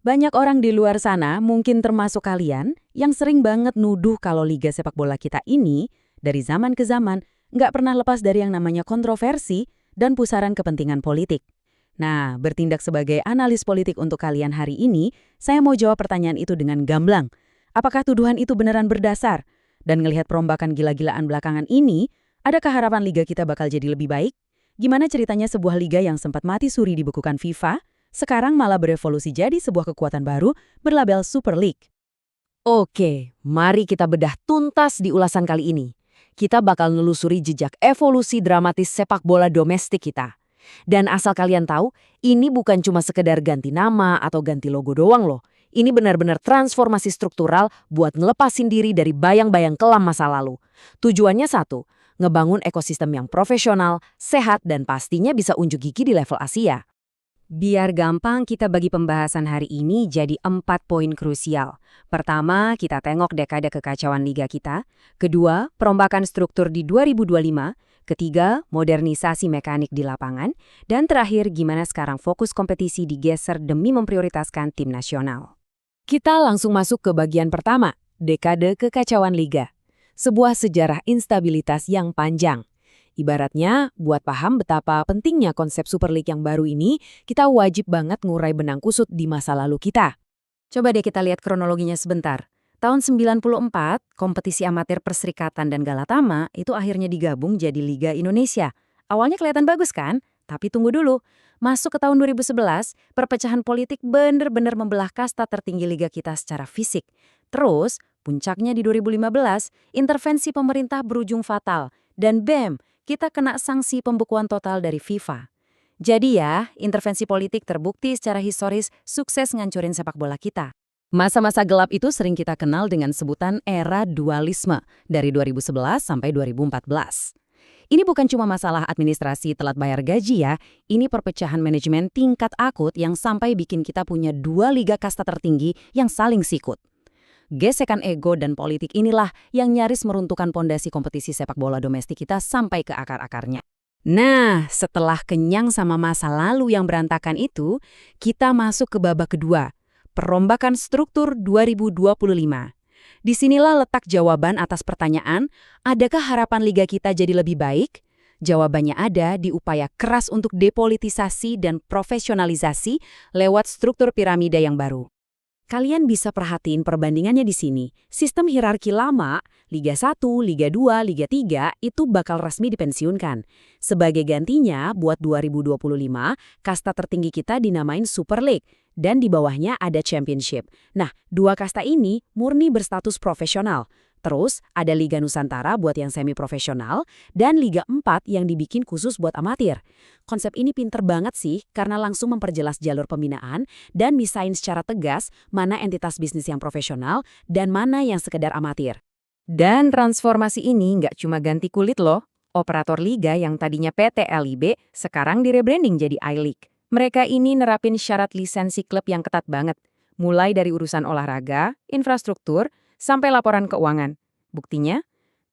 Banyak orang di luar sana, mungkin termasuk kalian, yang sering banget nuduh kalau liga sepak bola kita ini, dari zaman ke zaman, nggak pernah lepas dari yang namanya kontroversi dan pusaran kepentingan politik. Nah, bertindak sebagai analis politik untuk kalian hari ini, saya mau jawab pertanyaan itu dengan gamblang. Apakah tuduhan itu beneran berdasar? Dan ngelihat perombakan gila-gilaan belakangan ini, adakah harapan liga kita bakal jadi lebih baik? Gimana ceritanya sebuah liga yang sempat mati suri dibekukan FIFA, sekarang malah berevolusi jadi sebuah kekuatan baru berlabel Super League? Oke, mari kita bedah tuntas di ulasan kali ini. Kita bakal nelusuri jejak evolusi dramatis sepak bola domestik kita. Dan asal kalian tahu, ini bukan cuma sekedar ganti nama atau ganti logo doang loh. Ini benar-benar transformasi struktural buat ngelepasin diri dari bayang-bayang kelam masa lalu. Tujuannya satu, ngebangun ekosistem yang profesional, sehat, dan pastinya bisa unjuk gigi di level Asia. Biar gampang, kita bagi pembahasan hari ini jadi 4 poin krusial. Pertama, kita tengok dekade kekacauan liga kita. Kedua, perombakan struktur di 2025. Ketiga, modernisasi mekanik di lapangan. Dan terakhir, gimana sekarang fokus kompetisi digeser demi memprioritaskan tim nasional. Kita langsung masuk ke bagian pertama, dekade kekacauan liga. Sebuah sejarah instabilitas yang panjang. Ibaratnya, buat paham betapa pentingnya konsep Super League yang baru ini, kita wajib banget ngurai benang kusut di masa lalu kita. Coba deh kita lihat kronologinya sebentar. Tahun 94, kompetisi amatir Perserikatan dan Galatama itu akhirnya digabung jadi Liga Indonesia. Awalnya kelihatan bagus kan? Tapi tunggu dulu. Masuk ke tahun 2011, perpecahan politik bener-bener membelah kasta tertinggi liga kita secara fisik. Terus, puncaknya di 2015, intervensi pemerintah berujung fatal. Dan BEM, kita kena sanksi pembekuan total dari FIFA. Jadi ya, intervensi politik terbukti secara historis sukses ngancurin sepak bola kita. Masa-masa gelap itu sering kita kenal dengan sebutan era dualisme dari 2011 sampai 2014. Ini bukan cuma masalah administrasi telat bayar gaji ya, ini perpecahan manajemen tingkat akut yang sampai bikin kita punya 2 liga kasta tertinggi yang saling sikut. Gesekan ego dan politik inilah yang nyaris meruntuhkan pondasi kompetisi sepak bola domestik kita sampai ke akar-akarnya. Nah, setelah kenyang sama masa lalu yang berantakan itu, kita masuk ke babak kedua, perombakan struktur 2025. Disinilah letak jawaban atas pertanyaan, adakah harapan liga kita jadi lebih baik? Jawabannya ada di upaya keras untuk depolitisasi dan profesionalisasi lewat struktur piramida yang baru. Kalian bisa perhatiin perbandingannya di sini. Sistem hierarki lama, Liga 1, Liga 2, Liga 3 itu bakal resmi dipensiunkan. Sebagai gantinya, buat 2025, kasta tertinggi kita dinamain Super League. Dan di bawahnya ada Championship. Nah, 2 kasta ini murni berstatus profesional. Terus, ada Liga Nusantara buat yang semi-profesional, dan Liga 4 yang dibikin khusus buat amatir. Konsep ini pinter banget sih, karena langsung memperjelas jalur pembinaan dan misahin secara tegas mana entitas bisnis yang profesional dan mana yang sekedar amatir. Dan transformasi ini nggak cuma ganti kulit loh. Operator liga yang tadinya PT LIB sekarang direbranding jadi I-League. Mereka ini nerapin syarat lisensi klub yang ketat banget. Mulai dari urusan olahraga, infrastruktur, sampai laporan keuangan. Buktinya,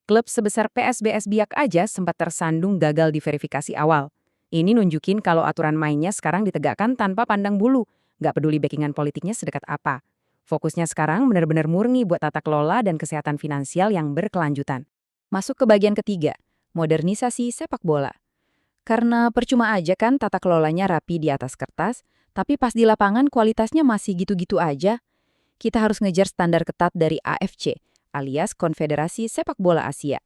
klub sebesar PSBS Biak aja sempat tersandung gagal di verifikasi awal. Ini nunjukin kalau aturan mainnya sekarang ditegakkan tanpa pandang bulu. Nggak peduli backingan politiknya sedekat apa. Fokusnya sekarang benar-benar murni buat tata kelola dan kesehatan finansial yang berkelanjutan. Masuk ke bagian ketiga, modernisasi sepak bola. Karena percuma aja kan tata kelolanya rapi di atas kertas, tapi pas di lapangan kualitasnya masih gitu-gitu aja. Kita harus ngejar standar ketat dari AFC, alias Konfederasi Sepak Bola Asia.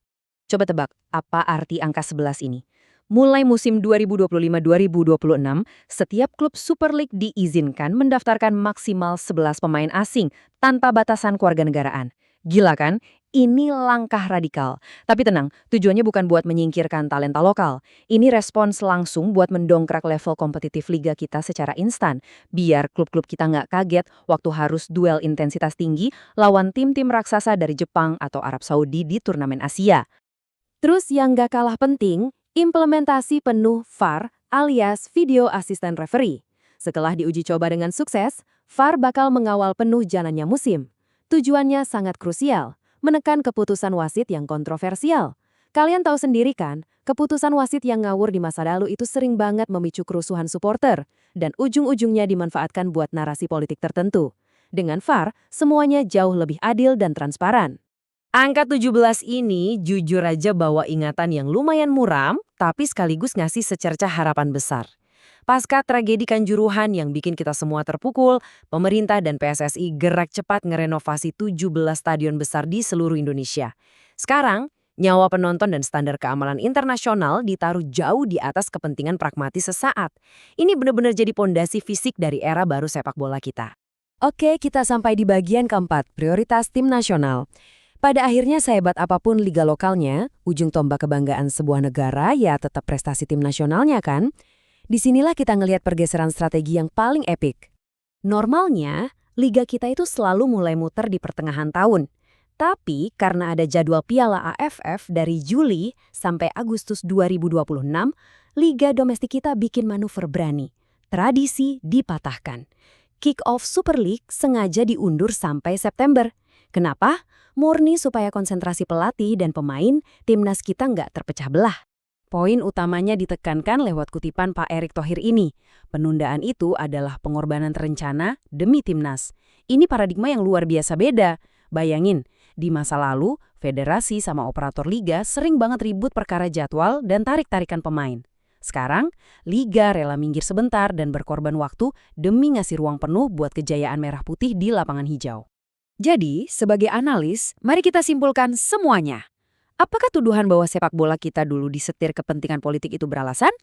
Coba tebak, apa arti angka 11 ini? Mulai musim 2025-2026, setiap klub Super League diizinkan mendaftarkan maksimal 11 pemain asing tanpa batasan kewarganegaraan. Gila kan? Ini langkah radikal. Tapi tenang, tujuannya bukan buat menyingkirkan talenta lokal. Ini respons langsung buat mendongkrak level kompetitif liga kita secara instan. Biar klub-klub kita nggak kaget waktu harus duel intensitas tinggi lawan tim-tim raksasa dari Jepang atau Arab Saudi di turnamen Asia. Terus yang nggak kalah penting, implementasi penuh VAR alias Video Assistant Referee. Setelah diuji coba dengan sukses, VAR bakal mengawal penuh jalannya musim. Tujuannya sangat krusial, menekan keputusan wasit yang kontroversial. Kalian tahu sendiri kan, keputusan wasit yang ngawur di masa lalu itu sering banget memicu kerusuhan supporter, dan ujung-ujungnya dimanfaatkan buat narasi politik tertentu. Dengan VAR, semuanya jauh lebih adil dan transparan. Angka 17 ini jujur aja bawa ingatan yang lumayan muram, tapi sekaligus ngasih secercah harapan besar. Pasca tragedi Kanjuruhan yang bikin kita semua terpukul, pemerintah dan PSSI gerak cepat ngerenovasi 17 stadion besar di seluruh Indonesia. Sekarang, nyawa penonton dan standar keamanan internasional ditaruh jauh di atas kepentingan pragmatis sesaat. Ini benar-benar jadi pondasi fisik dari era baru sepak bola kita. Oke, kita sampai di bagian keempat, prioritas tim nasional. Pada akhirnya sehebat apapun liga lokalnya, ujung tombak kebanggaan sebuah negara ya tetap prestasi tim nasionalnya kan? Disinilah kita ngelihat pergeseran strategi yang paling epik. Normalnya, liga kita itu selalu mulai muter di pertengahan tahun. Tapi karena ada jadwal Piala AFF dari Juli sampai Agustus 2026, liga domestik kita bikin manuver berani. Tradisi dipatahkan. Kick-off Super League sengaja diundur sampai September. Kenapa? Murni supaya konsentrasi pelatih dan pemain, timnas kita nggak terpecah belah. Poin utamanya ditekankan lewat kutipan Pak Erick Thohir ini. Penundaan itu adalah pengorbanan terencana demi timnas. Ini paradigma yang luar biasa beda. Bayangin, di masa lalu, federasi sama operator liga sering banget ribut perkara jadwal dan tarik-tarikan pemain. Sekarang, liga rela minggir sebentar dan berkorban waktu demi ngasih ruang penuh buat kejayaan merah putih di lapangan hijau. Jadi, sebagai analis, mari kita simpulkan semuanya. Apakah tuduhan bahwa sepak bola kita dulu disetir kepentingan politik itu beralasan?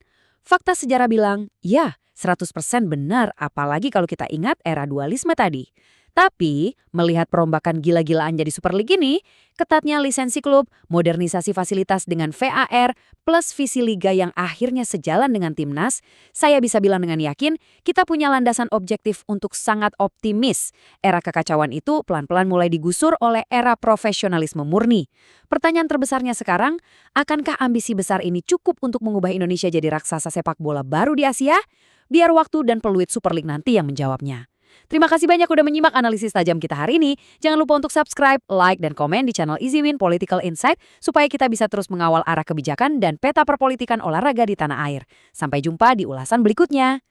Fakta sejarah bilang, ya, 100% benar, apalagi kalau kita ingat era dualisme tadi. Tapi, melihat perombakan gila-gilaan jadi Super League ini, ketatnya lisensi klub, modernisasi fasilitas dengan VAR, plus visi liga yang akhirnya sejalan dengan timnas, saya bisa bilang dengan yakin, kita punya landasan objektif untuk sangat optimis. Era kekacauan itu pelan-pelan mulai digusur oleh era profesionalisme murni. Pertanyaan terbesarnya sekarang, akankah ambisi besar ini cukup untuk mengubah Indonesia jadi raksasa sepak bola baru di Asia? Biar waktu dan peluit Super League nanti yang menjawabnya. Terima kasih banyak udah menyimak analisis tajam kita hari ini. Jangan lupa untuk subscribe, like, dan komen di channel EasyWin Political Insight supaya kita bisa terus mengawal arah kebijakan dan peta perpolitikan olahraga di tanah air. Sampai jumpa di ulasan berikutnya.